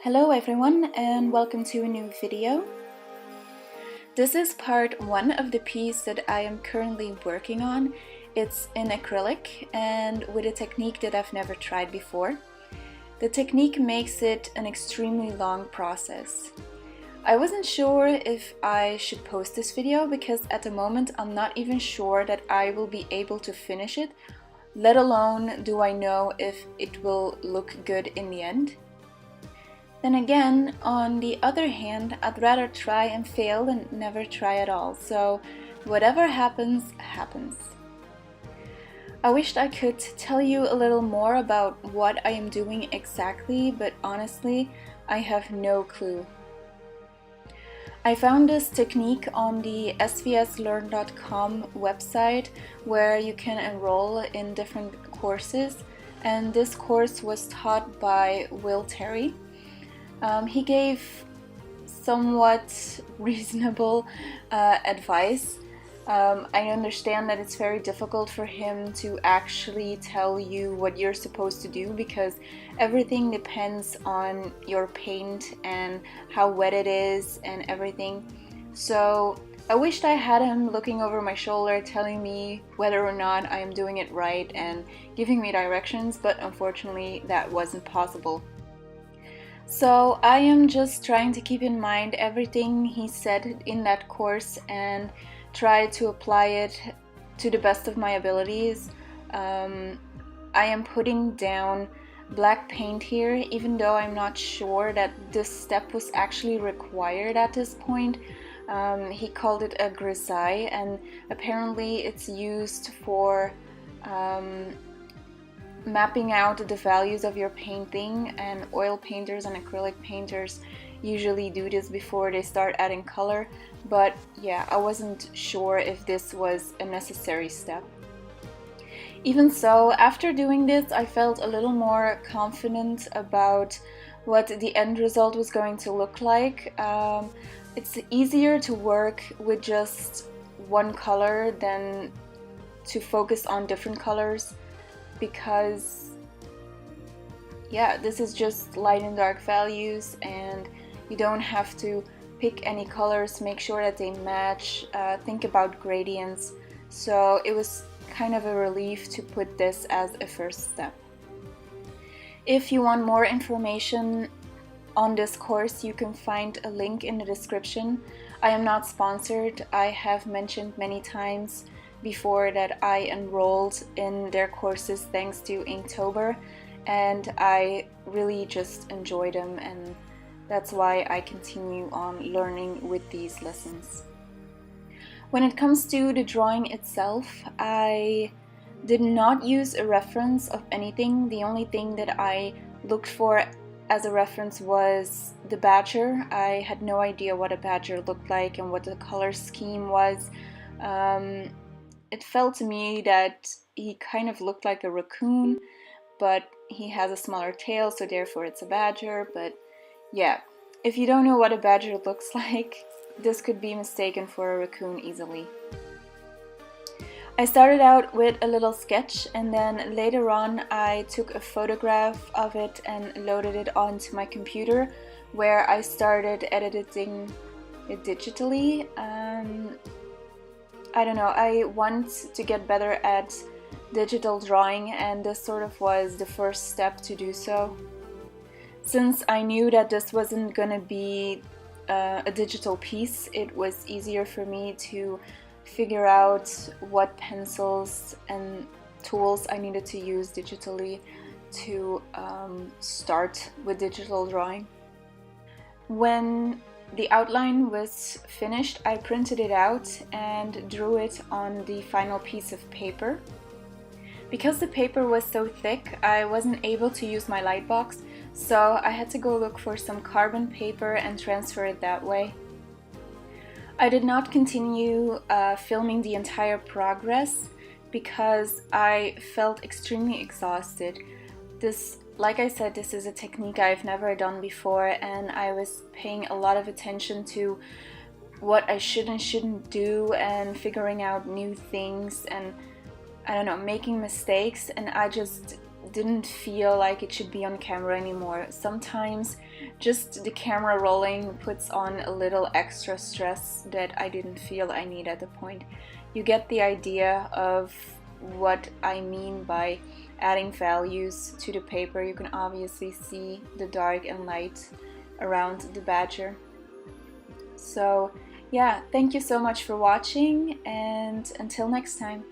Hello everyone and welcome to a new video. This is part 1 of the piece that I am currently working on. It's in acrylic and with a technique that I've never tried before. The technique makes it an extremely long process. I wasn't sure if I should post this video because at the moment I'm not even sure that I will be able to finish it, let alone do I know if it will look good in the end. Then again, on the other hand, I'd rather try and fail than never try at all, so whatever happens, happens. I wished I could tell you a little more about what I am doing exactly, but honestly, I have no clue. I found this technique on the svslearn.com website where you can enroll in different courses, and this course was taught by Will Terry. He gave somewhat reasonable advice. I understand that it's very difficult for him to actually tell you what you're supposed to do because everything depends on your paint and how wet it is and everything. So I wished I had him looking over my shoulder telling me whether or not I am doing it right and giving me directions, but unfortunately that wasn't possible. So I am just trying to keep in mind everything he said in that course and try to apply it to the best of my abilities. I am putting down black paint here, even though I'm not sure that this step was actually required at this point. He called it a grisaille, and apparently it's used for mapping out the values of your painting, and oil painters and acrylic painters usually do this before they start adding color, but yeah, I wasn't sure if this was a necessary step. Even so, after doing this, I felt a little more confident about what the end result was going to look like. It's easier to work with just one color than to focus on different colors, because yeah, this is just light and dark values and you don't have to pick any colors, make sure that they match, think about gradients. So it was kind of a relief to put this as a first step. If you want more information on this course, you can find a link in the description. I am not sponsored. I have mentioned many times before that I enrolled in their courses thanks to Inktober, and I really just enjoy them, and that's why I continue on learning with these lessons. When it comes to the drawing itself, I did not use a reference of anything. The only thing that I looked for as a reference was the badger. I had no idea what a badger looked like and what the color scheme was. It felt to me that he kind of looked like a raccoon, but he has a smaller tail, so therefore it's a badger. But yeah, if you don't know what a badger looks like, this could be mistaken for a raccoon easily. I started out with a little sketch, and then later on I took a photograph of it and loaded it onto my computer, where I started editing it digitally. I don't know, I want to get better at digital drawing, and this sort of was the first step to do so. Since I knew that this wasn't gonna be a digital piece, it was easier for me to figure out what pencils and tools I needed to use digitally to start with digital drawing. When the outline was finished, I printed it out and drew it on the final piece of paper. Because the paper was so thick, I wasn't able to use my light box, so I had to go look for some carbon paper and transfer it that way. I did not continue filming the entire progress because I felt extremely exhausted. Like I said, this is a technique I've never done before, and I was paying a lot of attention to what I should and shouldn't do and figuring out new things and, I don't know, making mistakes, and I just didn't feel like it should be on camera anymore. Sometimes just the camera rolling puts on a little extra stress that I didn't feel I need at the point. You get the idea of what I mean by adding values to the paper. You can obviously see the dark and light around the badger. So yeah, thank you so much for watching, and until next time.